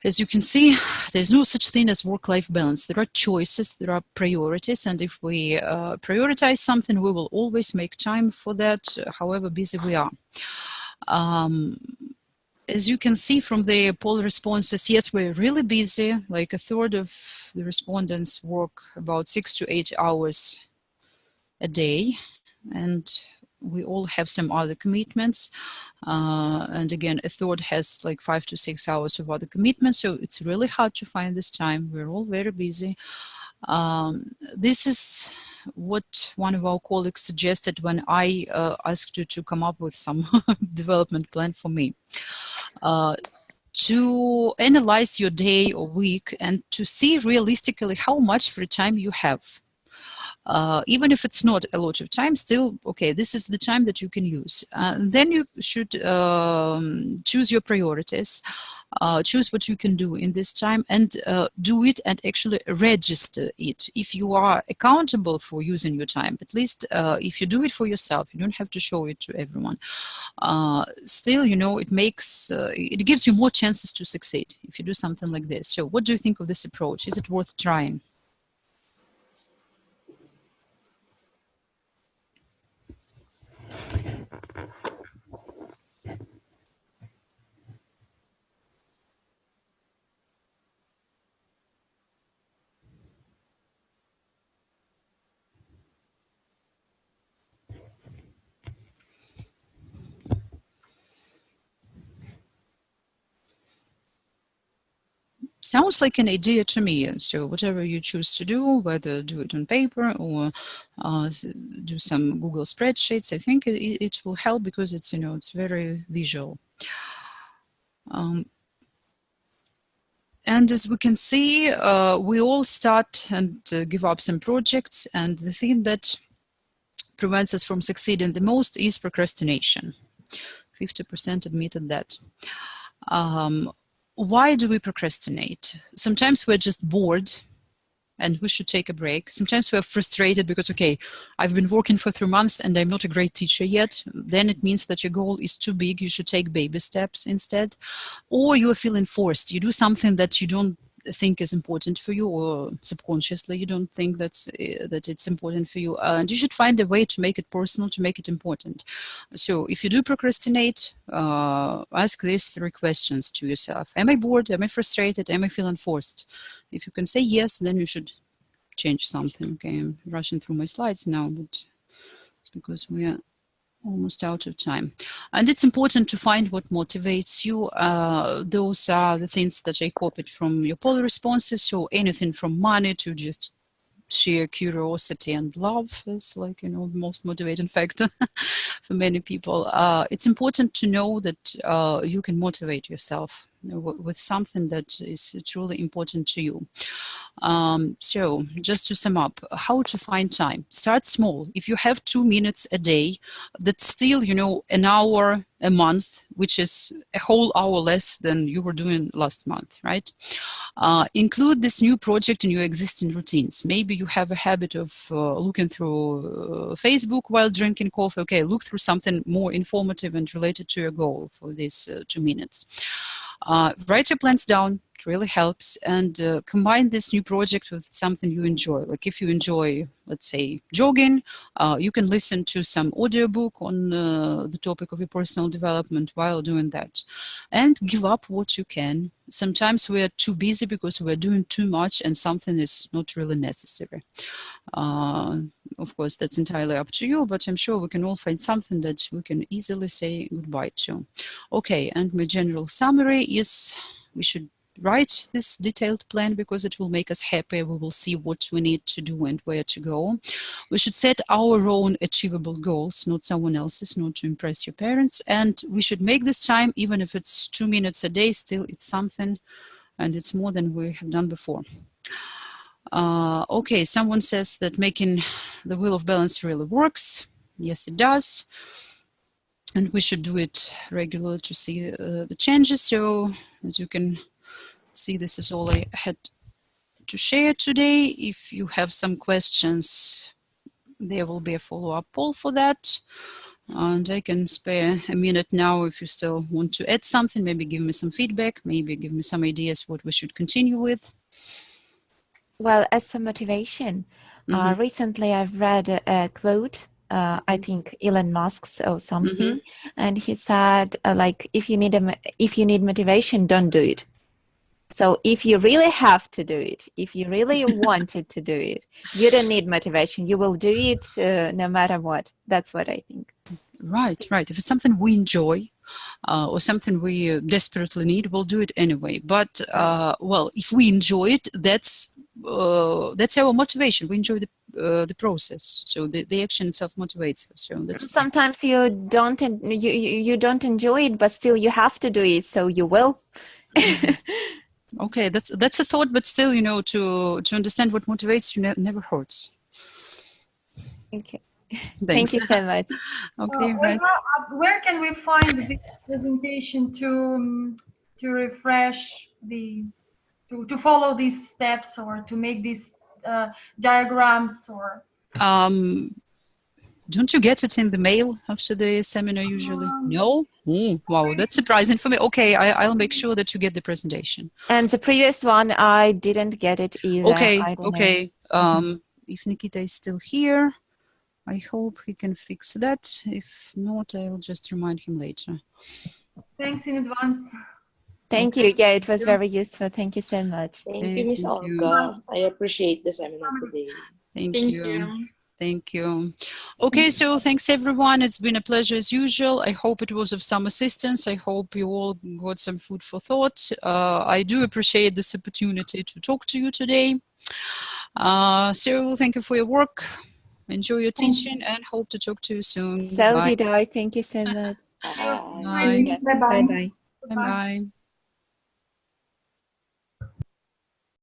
as you can see, there's no such thing as work-life balance. There are choices, there are priorities, and if we prioritize something, we will always make time for that, however busy we are. As you can see from the poll responses, yes, we're really busy. Like a third of the respondents work about 6 to 8 hours a day, and we all have some other commitments. And again, a third has like 5 to 6 hours of other commitments, so it's really hard to find this time. We're all very busy. This is what one of our colleagues suggested when I asked you to come up with some development plan for me. To analyze your day or week and to see realistically how much free time you have. Even if it's not a lot of time, still, okay, this is the time that you can use. Then you should choose your priorities, choose what you can do in this time, and do it and actually register it. If you are accountable for using your time, at least if you do it for yourself, you don't have to show it to everyone. Still, it gives you more chances to succeed if you do something like this. So what do you think of this approach? Is it worth trying? sounds like an idea to me. So whatever you choose to do, whether do it on paper or do some Google spreadsheets, I think it will help because it's, it's very visual. And as we can see, we all start and give up some projects, and the thing that prevents us from succeeding the most is procrastination. 50% admitted that. Why do we procrastinate? Sometimes we're just bored and we should take a break. Sometimes we're frustrated because, okay, I've been working for 3 months and I'm not a great teacher yet. Then it means that your goal is too big. You should take baby steps instead. Or you are feeling forced. You do something that you don't think is important for you, or subconsciously you don't think that it's important for you, and you should find a way to make it personal, to make it important. So if you do procrastinate, ask these 3 questions to yourself. Am I bored? Am I frustrated? Am I feeling forced? If you can say yes, then you should change something. Okay, I'm rushing through my slides now, but it's because we are almost out of time. And it's important to find what motivates you. Those are the things that I copied from your poll responses. So anything from money to just sheer curiosity and love is, like, the most motivating factor for many people. It's important to know that you can motivate yourself with something that is truly important to you. So just to sum up, how to find time. Start small. If you have 2 minutes a day, that's still, an hour a month, which is a whole hour less than you were doing last month, right? Include this new project in your existing routines. Maybe you have a habit of looking through Facebook while drinking coffee. Okay, look through something more informative and related to your goal for these 2 minutes. Write your plans down. It really helps. And combine this new project with something you enjoy. Like if you enjoy, let's say, jogging, you can listen to some audiobook on the topic of your personal development while doing that. And give up what you can. Sometimes we are too busy because we're doing too much and something is not really necessary. Of course, that's entirely up to you, but I'm sure we can all find something that we can easily say goodbye to. Okay, and my general summary is we should write this detailed plan because it will make us happy. We will see what we need to do and where to go. We should set our own achievable goals, not someone else's, not to impress your parents. And we should make this time, even if it's 2 minutes a day, still it's something, and it's more than we have done before. Okay, someone says that making the wheel of balance really works. Yes, it does. And we should do it regularly to see the changes. So as you can see, this is all I had to share today. If you have some questions, there will be a follow-up poll for that. And I can spare a minute now if you still want to add something, maybe give me some feedback, maybe give me some ideas what we should continue with. Well, as for motivation, recently I've read a quote, I think Elon Musk's or something, and he said, like, if you need motivation, don't do it. So if you really have to do it, if you really wanted to do it, you don't need motivation. You will do it no matter what. That's what I think. Right. If it's something we enjoy or something we desperately need, we'll do it anyway. But, well, if we enjoy it, that's our motivation. We enjoy the process. So the action itself motivates us. So that's sometimes you don't enjoy it, but still you have to do it. So you will. Okay, that's a thought, but still, to understand what motivates you never hurts. Okay. Thanks. Thank you so much. Okay, right. Where can we find this presentation to refresh to follow these steps or to make these diagrams or? Don't you get it in the mail after the seminar usually? No? Wow, that's surprising for me. Okay, I'll make sure that you get the presentation. And the previous one, I didn't get it either. Okay. If Nikita is still here, I hope he can fix that. If not, I'll just remind him later. Thanks in advance. Thank you. Yeah, it was very useful. Thank you so much. Thank you, Ms. Olga. I appreciate the seminar today. Thank you. Thank you. Okay, so thanks everyone. It's been a pleasure as usual. I hope it was of some assistance. I hope you all got some food for thought. I do appreciate this opportunity to talk to you today. So thank you for your work. Enjoy your teaching and hope to talk to you soon. So Bye. did I. Thank you so much. Bye. Bye. Bye-bye. Bye-bye. Bye-bye.